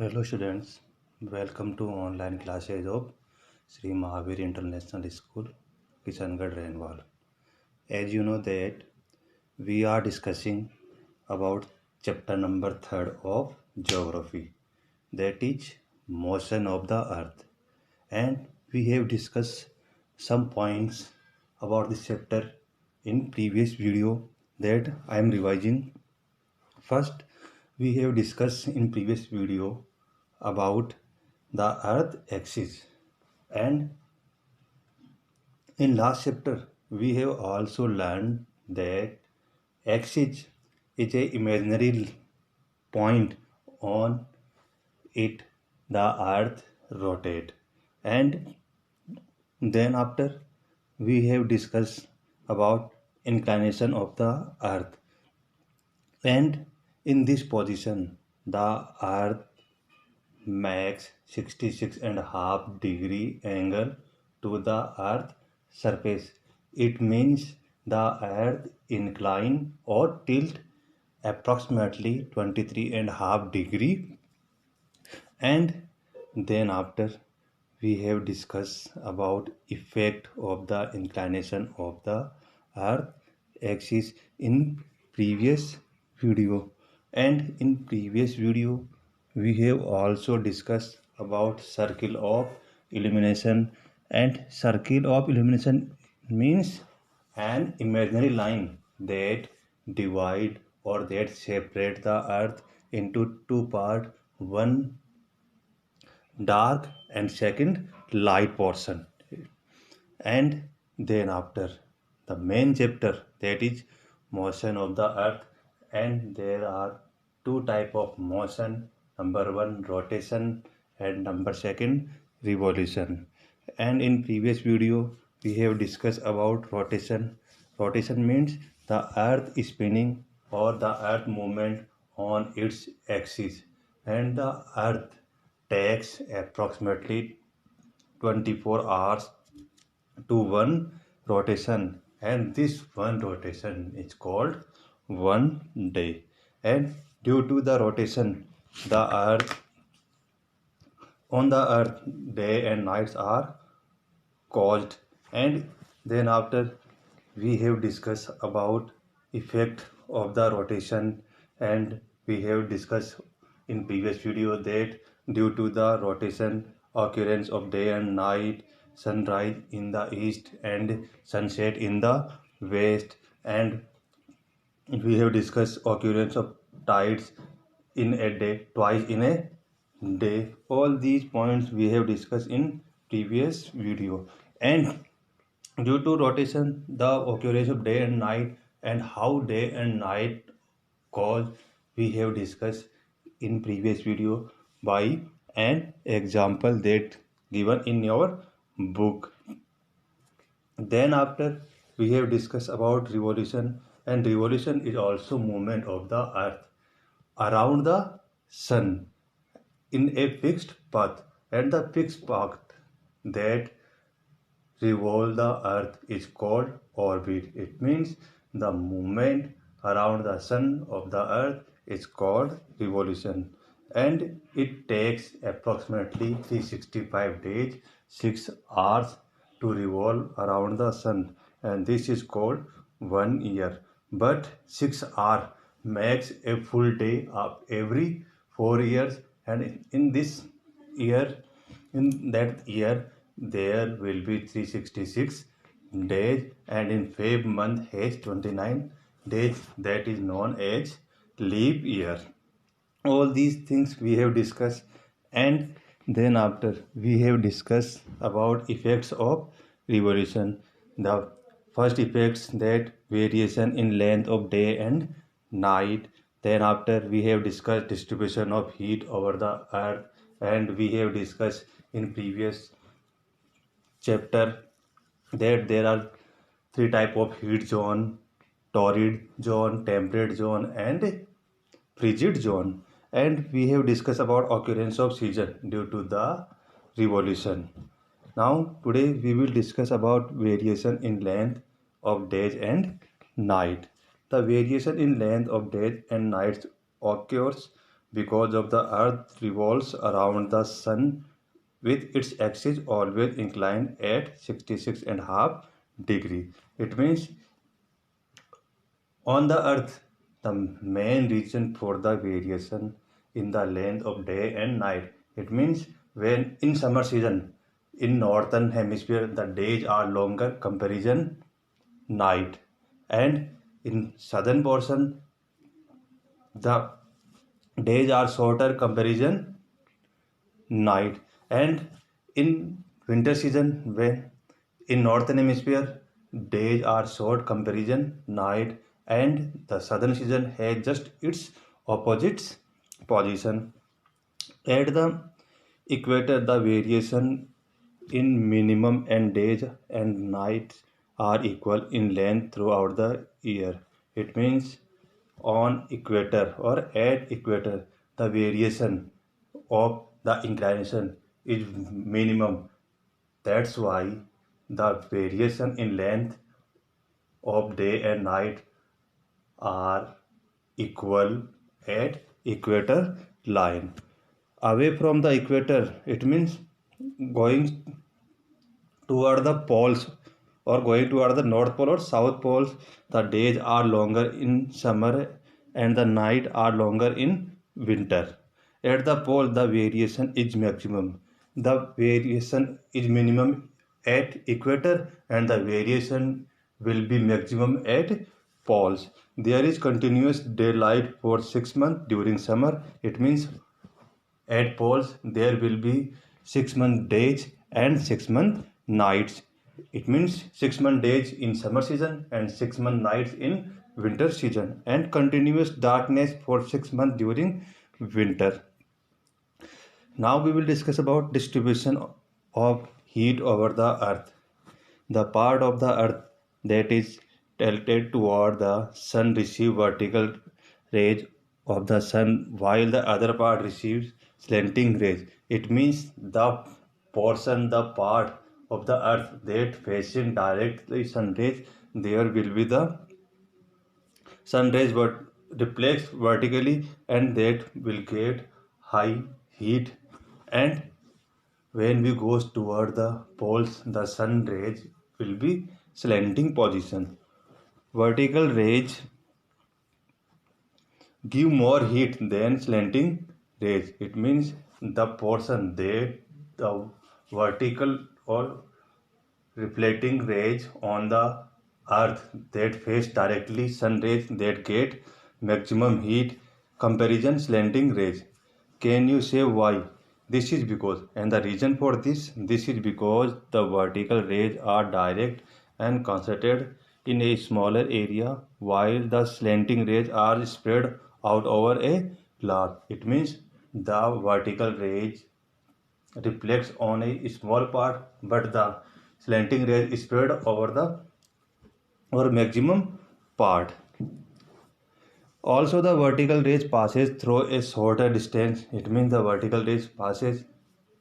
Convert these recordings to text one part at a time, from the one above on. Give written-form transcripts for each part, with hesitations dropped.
Hello students, welcome to online classes of Sri Mahavir International School, Kishangarh Renwal. As you know that we are discussing about chapter number 3rd of geography, that is motion of the earth, and we have discussed some points about this chapter in previous video that I am revising. First, we have discussed in previous video about the earth axis, and in last chapter we have also learned that axis is a imaginary point on it the earth rotate, and then after we have discussed about inclination of the earth, and in this position the earth makes 66.5 degree angle to the earth surface. It means the earth incline or tilt approximately 23.5 degree. And then after we have discussed about effect of the inclination of the earth axis in previous video, and in previous video we have also discussed about circle of illumination. And circle of illumination means an imaginary line that divide or that separate the earth into two parts, one dark and second light portion. And then after the main chapter, that is motion of the earth, and there are two type of motion, number one rotation and number second revolution. And in previous video we have discussed about rotation means the earth is spinning or the earth movement on its axis, and the earth takes approximately 24 hours to one rotation, and this one rotation is called one day. And due to the rotation, the earth on the earth day and nights are caused. And then after we have discussed about effect of the rotation, and we have discussed in previous video that due to the rotation occurrence of day and night, sunrise in the east and sunset in the west, and we have discussed occurrence of tides in a day, twice in a day. All these points we have discussed in previous video. And due to rotation, the occurrence of day and night and how day and night cause we have discussed in previous video by an example that given in your book. Then after we have discussed about revolution, and revolution is also movement of the earth around the sun in a fixed path, and the fixed path that revolve the earth is called orbit. It means the movement around the sun of the earth is called revolution, and it takes approximately 365 days, 6 hours to revolve around the sun, and this is called 1 year. But 6 hours makes a full day of every 4 years, and in this year, in that year there will be 366 days, and in Feb month has 29 days, that is known as leap year. All these things we have discussed. And then after we have discussed about effects of revolution. The first effects, that variation in length of day and night. Then after we have discussed distribution of heat over the earth, and we have discussed in previous chapter that there are three type of heat zone: torrid zone, temperate zone, and frigid zone. And we have discussed about occurrence of season due to the revolution. Now today we will discuss about variation in length of days and night. The variation in length of days and nights occurs because of the earth revolves around the sun with its axis always inclined at 66.5 degree. It means on the earth, the main reason for the variation in the length of day and night. It means when in summer season in northern hemisphere the days are longer comparison night, and in southern portion the days are shorter comparison night, and in winter season when in northern hemisphere days are short comparison night, and the southern season has just its opposite position. At the equator the variation in minimum and days and nights are equal in length throughout the year. It means on equator or at equator the variation of the inclination is minimum. That's why the variation in length of day and night are equal at equator line. Away from the equator, it means going toward the poles or going toward the north pole or south poles, the days are longer in summer and the night are longer in winter. At the pole the variation is maximum, the variation is minimum at equator, and the variation will be maximum at poles. There is continuous daylight for 6 months during summer. It means at poles there will be 6 month days and 6 month nights. It means 6 month days in summer season and 6 month nights in winter season, and continuous darkness for 6 months during winter. Now we will discuss about distribution of heat over the earth. The part of the earth that is tilted toward the sun receives vertical rays of the sun, while the other part receives slanting rays. It means the part of the earth that facing directly sun rays, there will be the sun rays but reflects vertically, and that will get high heat. And when we goes toward the poles, the sun rays will be slanting position. Vertical rays give more heat than slanting rays. It means the portion that the vertical or reflecting rays on the earth that face directly sun rays that get maximum heat comparison slanting rays. Can you say why? This is because, and the reason for this is because the vertical rays are direct and concentrated in a smaller area, while the slanting rays are spread out over a large. It means the vertical rays reflects on a small part, but the slanting rays is spread over the or maximum part. Also, the vertical rays passes through a shorter distance. It means the vertical rays passes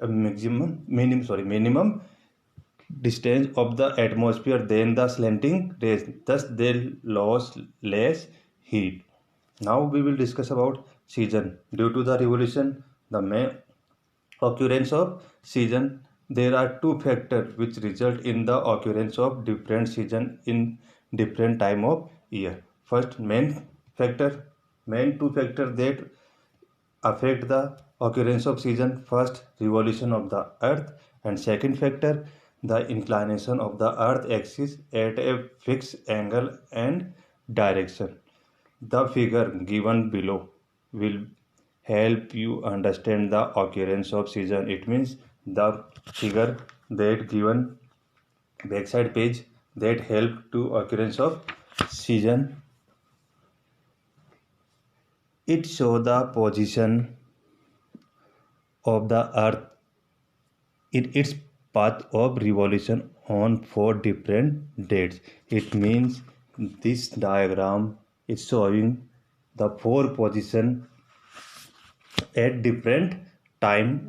a minimum distance of the atmosphere than the slanting rays. Thus, they lose less heat. Now we will discuss about season. Due to the revolution, the main occurrence of season, there are two factors which result in the occurrence of different season in different time of year. First, factor main two factors that affect the occurrence of season: first, revolution of the earth, and second factor, the inclination of the earth axis at a fixed angle and direction. The figure given below will help you understand the occurrence of season. It means the figure that given backside page that help to occurrence of season. It show the position of the earth in its path of revolution on 4 different dates. It means this diagram is showing the 4 position at different time.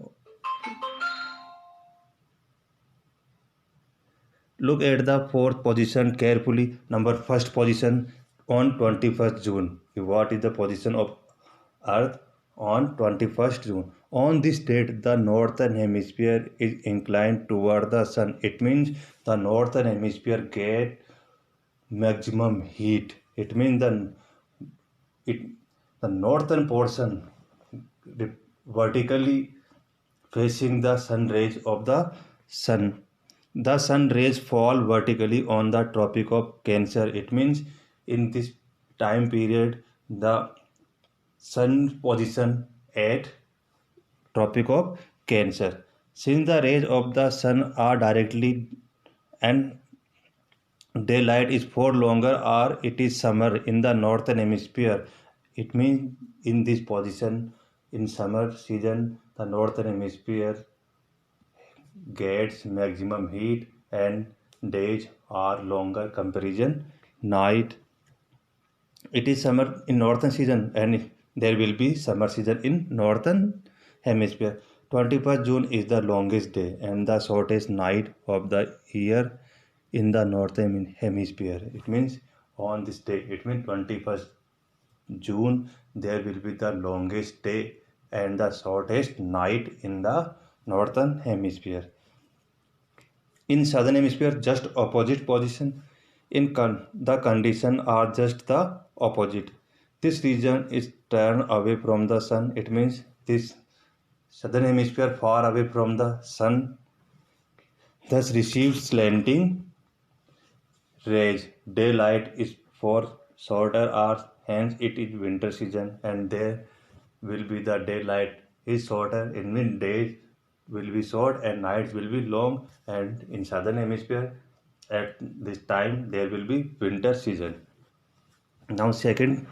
Look at the fourth position carefully. First position on 21st June. What is the position of earth on 21st June. On this date, the northern hemisphere is inclined toward the sun. It means the northern hemisphere get maximum heat. It means it, the northern portion vertically facing the sun rays of the sun. The sun rays fall vertically on the Tropic of Cancer. It means in this time period, the sun position at Tropic of Cancer. Since the rays of the sun are directly and daylight is for longer or it is summer in the northern hemisphere, it means in this position in summer season the northern hemisphere gets maximum heat and days are longer comparison night. It is summer in northern season and there will be summer season in northern hemisphere. 21st June is the longest day and the shortest night of the year in the northern hemisphere. It means on this day, it means 21st June, there will be the longest day and the shortest night in the northern hemisphere. In southern hemisphere, just opposite position. The condition are just the opposite. This region is turned away from the sun. It means this southern hemisphere far away from the sun, thus receives slanting rays. Daylight is for shorter hours, hence it is winter season, and there will be the daylight is shorter. It means days will be short and nights will be long. And in southern hemisphere, at this time there will be winter season. Now second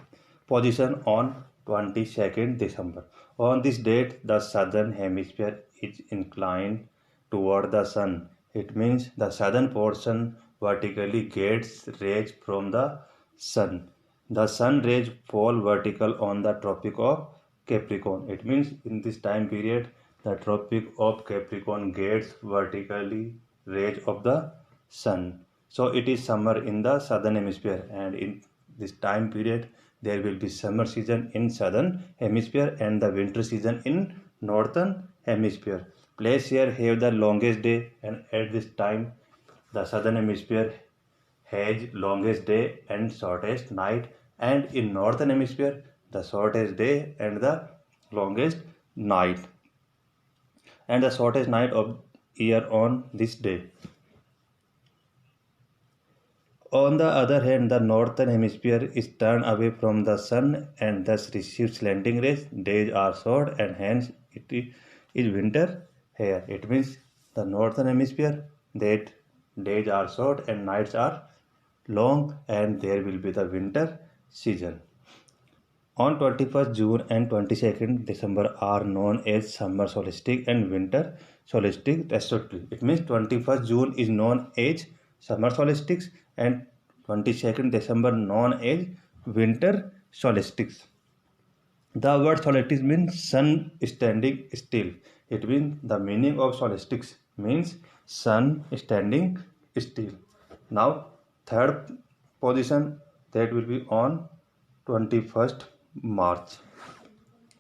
position on 22nd December. On this date, the southern hemisphere is inclined toward the sun. It means the southern portion vertically gets rays from the sun. The sun rays fall vertical on the Tropic of Capricorn. It means in this time period, the Tropic of Capricorn gets vertically rays of the sun. So it is summer in the southern hemisphere, and in this time period there will be summer season in southern hemisphere and the winter season in northern hemisphere. Place here have the longest day, and at this time the southern hemisphere has longest day and shortest night, and in northern hemisphere the shortest day and the longest night, and the shortest night of year on this day. On the other hand, the northern hemisphere is turned away from the sun and thus receives slanting rays. Days are short and hence it is winter here. It means the northern hemisphere that days are short and nights are long, and there will be the winter season. On 21st June and 22nd December are known as summer solstice and winter solstice respectively. It means 21st June is known as summer solstice and 22nd December known as winter solstice. The word solstice means sun standing still. It means the meaning of solstice means sun standing still. Now third position, that will be on 21st March.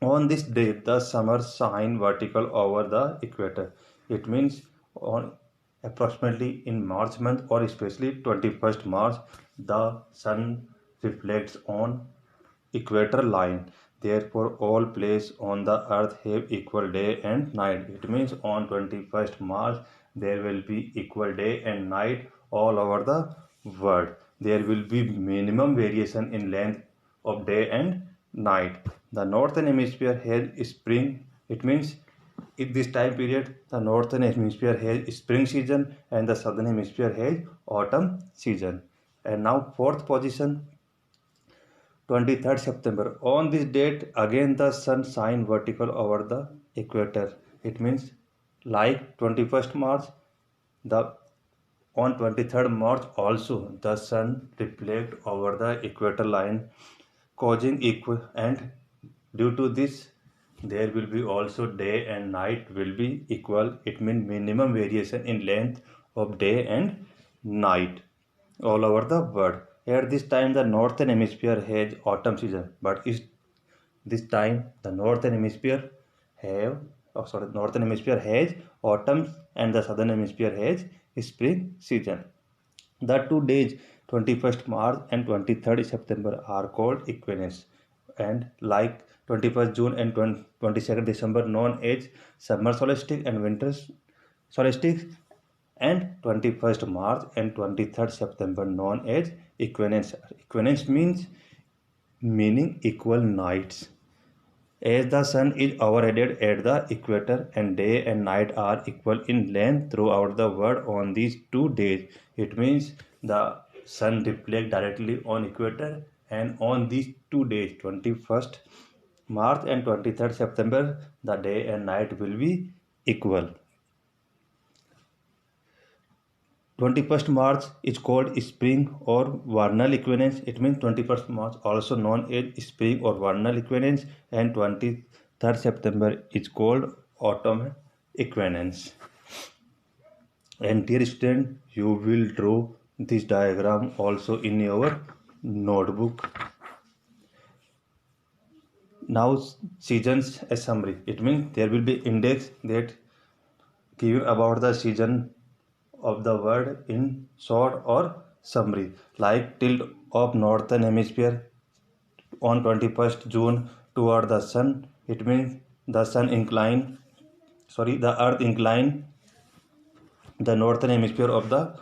On this day, the summer shine vertical over the equator. It means on approximately in March month or especially 21st March, the sun reflects on equator line. Therefore, all places on the earth have equal day and night. It means on 21st March, there will be equal day and night all over the world. There will be minimum variation in length of day and night. The northern hemisphere has spring. It means in this time period the northern hemisphere has spring season and the southern hemisphere has autumn season. And now fourth position, 23rd September. On this date again the sun shine vertical over the equator. It means like 21st March, the on 23rd March also the sun reflect over the equator line causing equal, and due to this there will be also day and night will be equal. It means minimum variation in length of day and night all over the world. At this time the northern hemisphere has autumn season, but This time the northern hemisphere has autumn and the southern hemisphere has spring season. The 2 days 21st March and 23rd September are called equinox, and like 21st June and 22nd December known as summer solstice and winter solstice, and 21st March and 23rd September known as equinox. Equinox meaning equal nights. As the sun is overhead at the equator and day and night are equal in length throughout the world on these 2 days, it means the sun reflects directly on equator, and on these 2 days, 21st March and 23rd September, the day and night will be equal. 21st March is called spring or vernal equinox. It means 21st March, also known as spring or vernal equinox, and 23rd September is called autumn equinox. And dear student, you will draw this diagram also in your notebook. Now seasons as summary. It means there will be index that give about the season of the word in short or summary, like tilt of northern hemisphere on 21st June toward the sun. It means the earth incline the northern hemisphere of the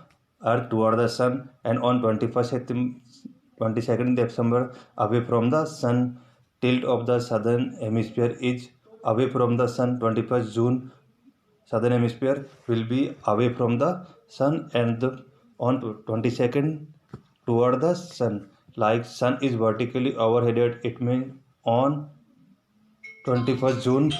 earth toward the sun, and on 22nd December away from the sun. Tilt of the southern hemisphere is away from the sun. 21st June southern hemisphere will be away from the sun, and on 22nd toward the sun, like sun is vertically overheaded. It means on 21st June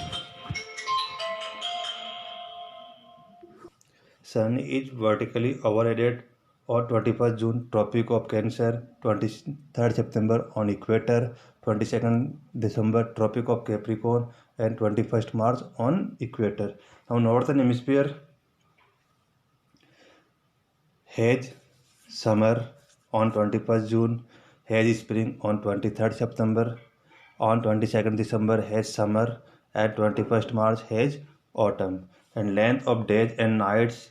sun is vertically overheaded. On 21st June Tropic of Cancer. 23rd September on equator. 22nd December Tropic of Capricorn, and 21st March on equator. Now northern hemisphere has summer on 21st June, has spring on 23rd September, on 22nd December has summer, and 21st March has autumn. And length of days and nights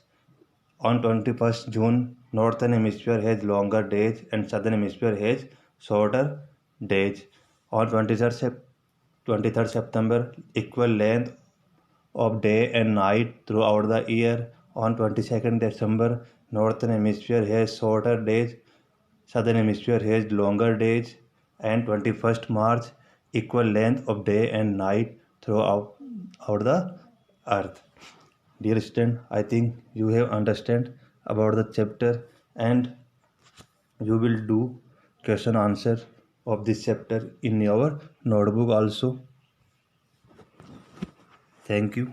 on 21st June, northern hemisphere has longer days and southern hemisphere has shorter days. On 23rd September, equal length of day and night throughout the year. On 22nd December, northern hemisphere has shorter days, southern hemisphere has longer days, and 21st March, equal length of day and night throughout the earth. Dear student, I think you have understand about the chapter, and you will do question answer of this chapter in your notebook also. Thank you.